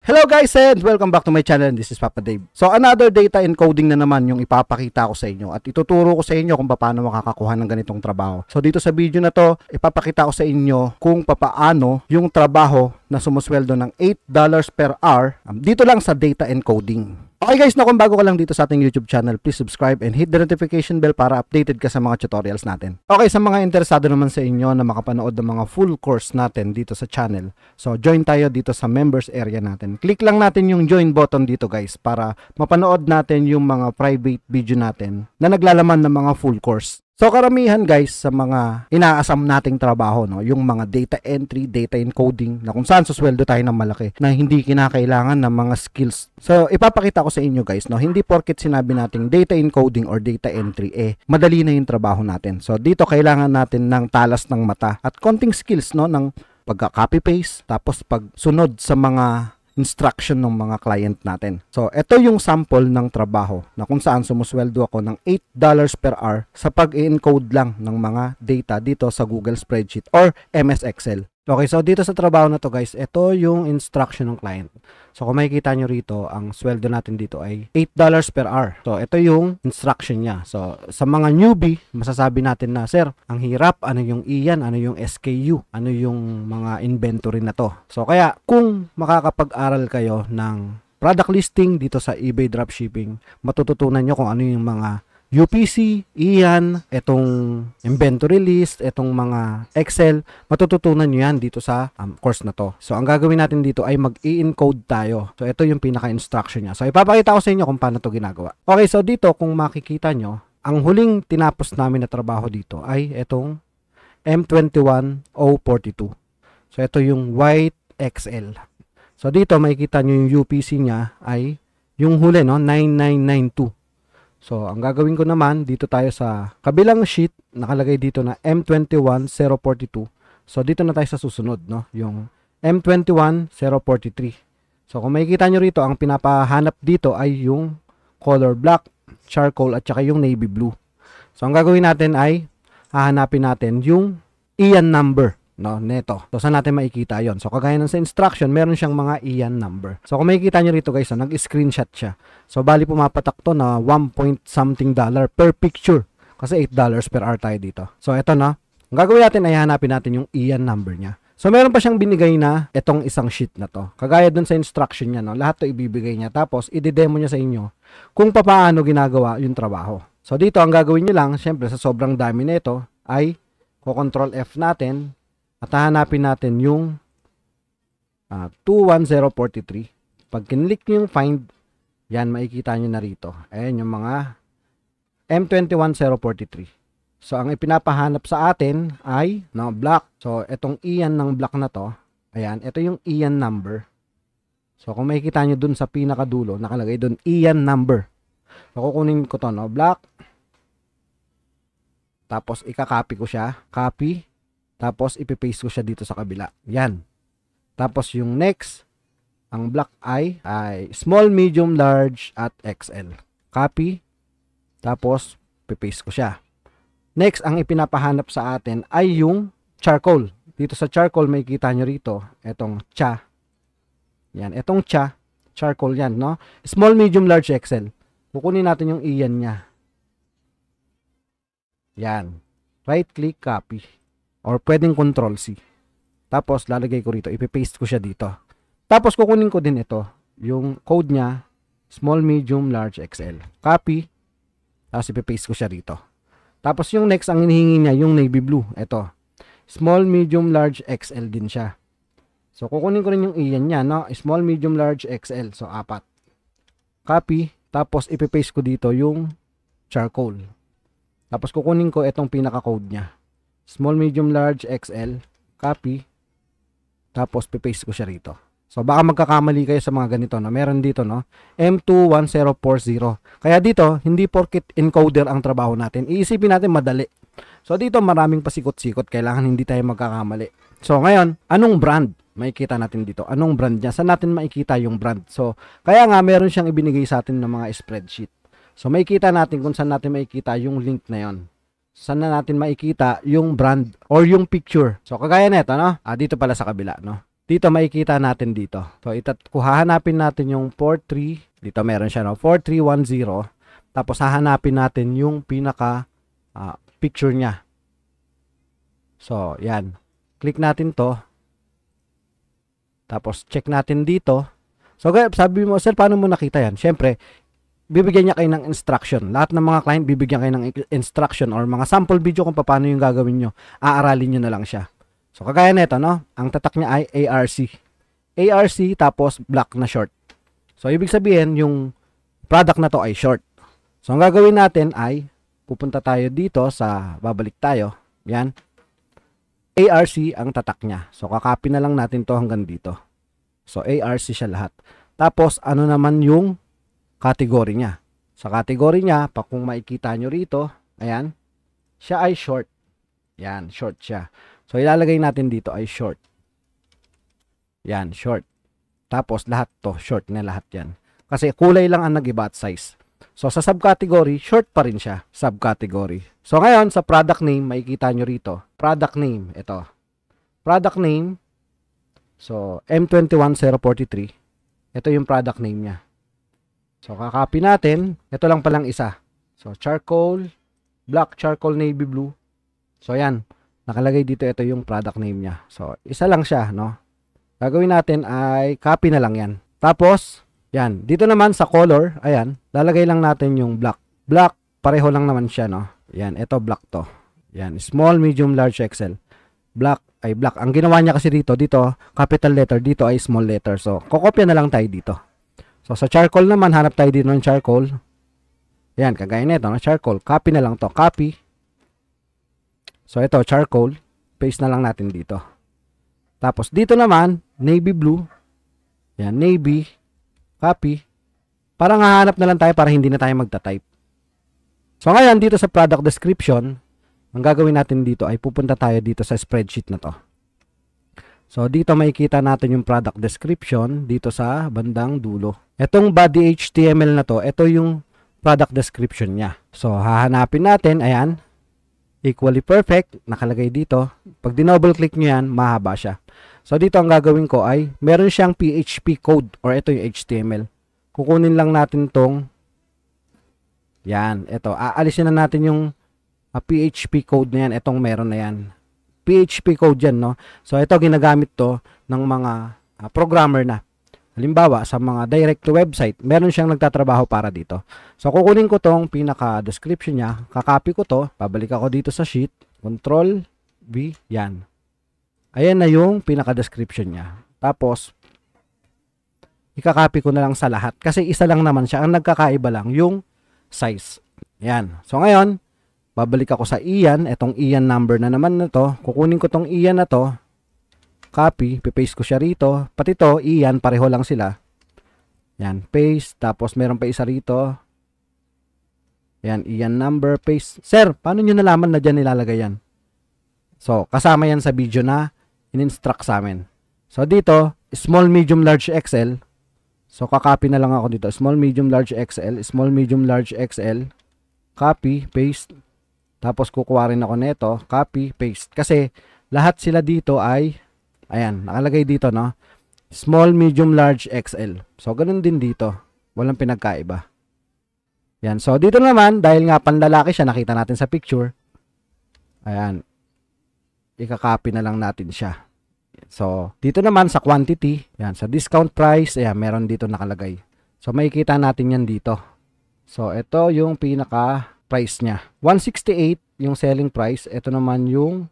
Hello guys and welcome back to my channel. This is Papa Dave. So another data encoding na naman yung ipapakita ko sa inyo at ituturo ko sa inyo kung paano makakakuha ng ganitong trabaho. So dito sa video na to, ipapakita ko sa inyo kung paano yung trabaho na sumusweldo ng $8 per hour dito lang sa data encoding. Okay guys, kung bago ka lang dito sa ating YouTube channel, please subscribe and hit the notification bell para updated ka sa mga tutorials natin. Okay, sa mga interesado naman sa inyo na makapanood ng mga full course natin dito sa channel, so join tayo dito sa members area natin. Click lang natin yung join button dito guys para mapanood natin yung mga private video natin na naglalaman ng mga full course. So karamihan guys sa mga inaasam nating trabaho, no, yung mga data entry, data encoding na kung saan susweldo tayo ng malaki na hindi kinakailangan ng mga skills. So ipapakita ko sa inyo guys, no, hindi porket sinabi nating data encoding or data entry madali na yung trabaho natin. So dito kailangan natin ng talas ng mata at konting skills, no, ng pagka-copy paste tapos pagsunod sa mga instruction ng mga client natin. So, ito yung sample ng trabaho na kung saan sumusweldo ako ng $8 per hour sa pag-encode lang ng mga data dito sa Google Spreadsheet or MS Excel. Okay, so dito sa trabaho na to guys, ito yung instruction ng client. So, kung makikita nyo rito, ang sweldo natin dito ay $8 per hour. So, ito yung instruction niya. So, sa mga newbie, masasabi natin na, sir, ang hirap, ano yung iyan, ano yung SKU, ano yung mga inventory na to. So, kaya kung makakapag-aral kayo ng product listing dito sa eBay dropshipping, matututunan nyo kung ano yung mga UPC, iyan, itong inventory list, itong mga Excel, matututunan nyo yan dito sa course na to. So, ang gagawin natin dito ay mag-i-encode tayo. So, ito yung pinaka-instruction niya. So, ipapakita ko sa inyo kung paano to ginagawa. Okay, so dito, kung makikita nyo, ang huling tinapos namin na trabaho dito ay itong M21042. So, ito yung white Excel. So, dito, makikita nyo yung UPC niya ay yung huli, no, 9992. So, ang gagawin ko naman, dito tayo sa kabilang sheet, nakalagay dito na M21042. So, dito na tayo sa susunod, no? Yung M21043. So, kung makikita nyo rito, ang pinapahanap dito ay yung color black, charcoal, at saka yung navy blue. So, ang gagawin natin ay hahanapin natin yung IAN number, no, neto. So, saan natin makikita yon? So, kagaya ng sa instruction, meron siyang mga IAN number. So, kung makikita nyo rito guys, nag-screenshot siya. So, bali pumapatak to na $1 point something per picture. Kasi $8 per hour tayo dito. So, eto na. Ang gagawin natin ay hanapin natin yung IAN number niya. So, meron pa siyang binigay na itong isang sheet na to. Kagaya dun sa instruction niya, no, lahat to ibibigay niya. Tapos, i-demo niya sa inyo kung paano ginagawa yung trabaho. So, dito, ang gagawin nyo lang, syempre, sa sobrang dami na ito, ay Control F natin at hahanapin natin yung 21043. Pag kinlik nyo yung find, yan, makikita nyo na rito. Ayan yung mga M21043. So, ang ipinapahanap sa atin ay no, black. So, itong IAN ng black na to, ayan, ito yung IAN number. So, kung makikita nyo dun sa pinakadulo, nakalagay dun IAN number. So, kukunin ko to, no, black. Tapos, ika-copy ko siya. Copy. Tapos, ipipaste ko siya dito sa kabila. Yan. Tapos, yung next, ang black ay small, medium, large, at XL. Copy. Tapos, pipaste ko siya. Next, ang ipinapahanap sa atin ay yung charcoal. Dito sa charcoal, makikita nyo rito, etong cha. Yan, etong cha. Charcoal yan, no? Small, medium, large, XL. Kukunin natin yung iyan niya. Yan. Right-click, copy. Or pwedeng Control C. Tapos, lalagay ko rito. Ipipaste ko siya dito. Tapos, kukunin ko din ito. Yung code niya, small, medium, large, XL. Copy. Tapos, ipipaste ko siya rito. Tapos, yung next, ang hinihingi niya, yung navy blue. Ito. Small, medium, large, XL din siya. So, kukunin ko rin yung iyan niya, no? Small, medium, large, XL. So, 4. Copy. Tapos, ipipaste ko dito yung charcoal. Tapos, kukunin ko itong pinaka-code niya. Small, medium, large, XL. Copy. Tapos, pipaste ko siya rito. So, baka magkakamali kayo sa mga ganito, no? Meron dito, no? M21040. Kaya dito, hindi porket encoder ang trabaho natin. Iisipin natin madali. So, dito maraming pasikot-sikot. Kailangan hindi tayo magkakamali. So, ngayon, anong brand? Makikita natin dito. Anong brand niya? Saan natin makikita yung brand? So, kaya nga, meron siyang ibinigay sa atin ng mga spreadsheet. So, makikita natin kung saan natin makikita yung link na yon. Saan na natin makikita yung brand or yung picture. So, kagaya nito, no? Dito pala sa kabila, no? dito makikita natin dito. So, hahanapin natin yung 43. Dito meron siya, no? 4310. Tapos, hahanapin natin yung pinaka picture niya. So, yan. Click natin to. Tapos, check natin dito. So, sabi mo, sir, paano mo nakita yan? Siyempre, bibigyan niya kayo ng instruction. Lahat ng mga client, bibigyan kayo ng instruction or mga sample video kung paano yung gagawin nyo. Aaralin nyo na lang siya. So, kagaya nito, no? Ang tatak niya ay ARC. ARC, tapos black na short. So, ibig sabihin, yung product na to ay short. So, ang gagawin natin ay, pupunta tayo dito sa, babalik tayo. Yan. ARC ang tatak niya. So, kakopy na lang natin to hanggang dito. So, ARC siya lahat. Tapos, ano naman yung category niya. Sa category niya, kung makikita nyo rito, ayan, siya ay short. Yan, short siya. So, ilalagay natin dito ay short. Yan, short. Tapos, lahat to, short na lahat yan. Kasi kulay lang ang nag-iba at size. So, sa subcategory, short pa rin siya, subcategory. So, ngayon, sa product name, makikita nyo rito. Product name, ito. Product name, so, M21043. Ito yung product name niya. So, kakopy natin. Ito lang palang isa. So, charcoal, black, charcoal, navy blue. So, yan. Nakalagay dito, ito yung product name niya. So, isa lang siya, no? Gagawin natin ay copy na lang yan. Tapos, yan. Dito naman sa color, ayan, lalagay lang natin yung black. Black, pareho lang naman siya, no? Yan, ito black to. Yan, small, medium, large, XL. Black ay black. Ang ginawa niya kasi dito, capital letter, dito ay small letter. So, kokopya na lang tayo dito. So, sa charcoal naman, hanap tayo dito ng charcoal. Yan, kagaya nito, no? Charcoal. Copy na lang to. Copy. So, ito, charcoal. Paste na lang natin dito. Tapos, dito naman, navy blue. Yan, navy. Copy. Parang hahanap na lang tayo para hindi na tayo magta-type. So, ngayon, dito sa product description, ang gagawin natin dito ay pupunta tayo dito sa spreadsheet na to. So, dito makikita natin yung product description dito sa bandang dulo. Itong body HTML na to, ito yung product description niya. So, hahanapin natin, ayan, equally perfect, nakalagay dito. Pag dinouble click nyo yan, mahaba siya. So, dito ang gagawin ko ay, meron siyang PHP code or ito yung HTML. Kukunin lang natin tong, yan, ito. Aalisin na natin yung PHP code na yan. Itong meron na yan. PHP code yan, no? So, ito ginagamit to ng mga programmer na. Halimbawa, sa mga direct to website, meron siyang nagtatrabaho para dito. So, kukunin ko tong pinaka-description niya, kakopy ko to, pabalik ako dito sa sheet, Control V, yan. Ayan na yung pinaka-description niya. Tapos, ikakopy ko na lang sa lahat. Kasi isa lang naman siya. Ang nagkakaiba lang yung size. Yan. So, ngayon, babalik ako sa IAN. Itong IAN number na naman na to. Kukunin ko tong IAN na to. Copy, pipaste ko siya rito. Pati to, IAN, pareho lang sila. Yan, paste. Tapos meron pa isa rito. Yan, IAN number, paste. Sir, paano nyo nalaman na dyan nilalagay yan? So, kasama yan sa video na in-instruct sa amin. So, dito, small, medium, large, XL. So, kakopy na lang ako dito. Small, medium, large, XL. Small, medium, large, XL. Copy, paste. Tapos, kukuha rin ako nito. Copy, paste. Kasi, lahat sila dito ay ayan, nakalagay dito, no? Small, medium, large, XL. So, ganun din dito. Walang pinagkaiba. Yan. So, dito naman, dahil nga panlalaki siya, nakita natin sa picture. Ayan. Ikakopy na lang natin siya. So, dito naman sa quantity, yan, sa discount price, ayan, meron dito nakalagay. So, makikita natin yan dito. So, ito yung pinaka price niya. 168 yung selling price. Ito naman yung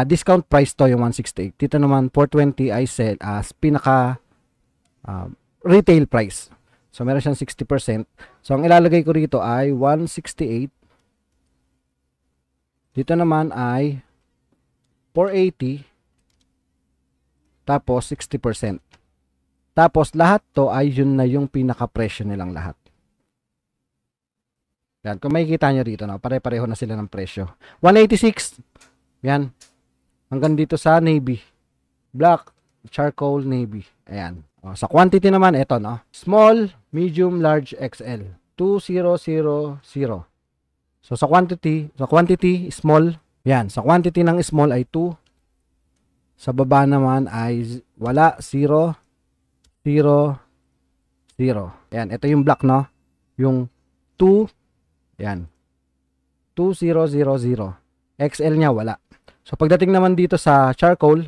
discount price to yung 168. Dito naman 420 ay sell as pinaka retail price. So meron siyang 60%. So ang ilalagay ko rito ay 168. Dito naman ay 480. Tapos 60%. Tapos lahat to ay yun na yung pinaka presyo nilang lahat. Yan, kung makikita nyo rito, no, pare-pareho na sila ng presyo. 186. Yan. Hanggang dito sa navy. Black, charcoal, navy. Ayan. O, sa quantity naman, ito, no? Small, medium, large, XL. 2000. So, sa quantity, small. Yan. Sa quantity ng small ay 2. Sa baba naman ay wala, 0, 0, 0. Yan, ito yung black, no? Yung 2, yan. 2000. XL niya wala. So pagdating naman dito sa charcoal,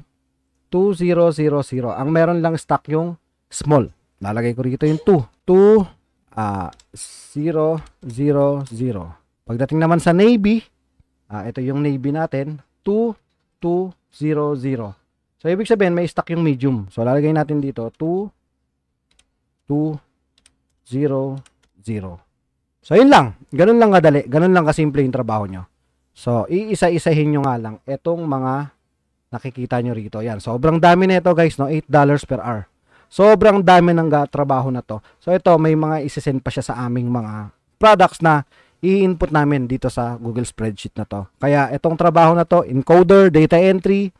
2000. Ang meron lang stock yung small. Lalagay ko rito yung 2. 000. Pagdating naman sa navy, ito yung navy natin, 2200. So ibig sabihin may stock yung medium. So lalagay natin dito 2200. So yun lang. Ganun lang kadali. Ganun lang kasimple yung trabaho nyo. So iisa-isahin nyo nga lang etong mga nakikita nyo rito. Yan. Sobrang dami na ito guys, no? $8 per hour. Sobrang dami ng trabaho na to. So ito, may mga isisend pa siya sa aming mga products na i-input namin dito sa Google spreadsheet na to. Kaya itong trabaho na to, encoder, data entry,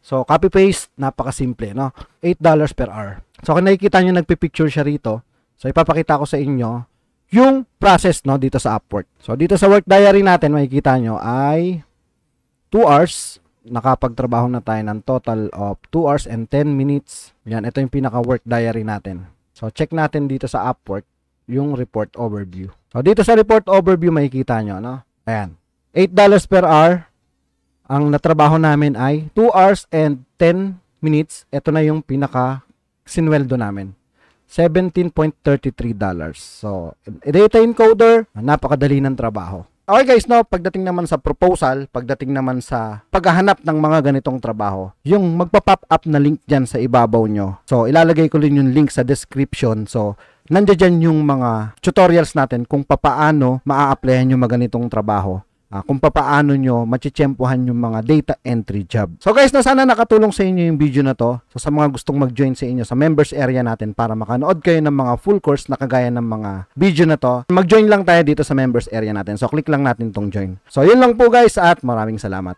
so copy-paste, napakasimple, no? $8 per hour. So kung nakikita nyo, nagpipicture siya rito. So ipapakita ko sa inyo yung process, no, dito sa Upwork. So dito sa work diary natin, makikita nyo ay 2 hours. Nakapagtrabaho na tayo ng total of 2 hours and 10 minutes. Yan, ito yung pinaka work diary natin. So check natin dito sa Upwork yung report overview. So dito sa report overview makikita nyo, no? Ayan. $8 per hour. Ang natrabaho namin ay 2 hours and 10 minutes. Ito na yung pinaka sinweldo namin. $17.33. So, data encoder, napakadali ng trabaho. Okay guys, no, pagdating naman sa proposal, pagdating naman sa paghahanap ng mga ganitong trabaho, yung magpa-pop up na link dyan sa ibabaw nyo. So, ilalagay ko rin yung link sa description. So, nandiyan yung mga tutorials natin kung papaano maa-applyan yung mga ganitong trabaho. Kung papaano nyo machichempohan yung mga data entry job. So guys, sana nakatulong sa inyo yung video na to. So sa mga gustong mag-join sa inyo sa members area natin para makanood kayo ng mga full course na kagaya ng mga video na to, mag-join lang tayo dito sa members area natin. So click lang natin tong join. So yun lang po guys at maraming salamat.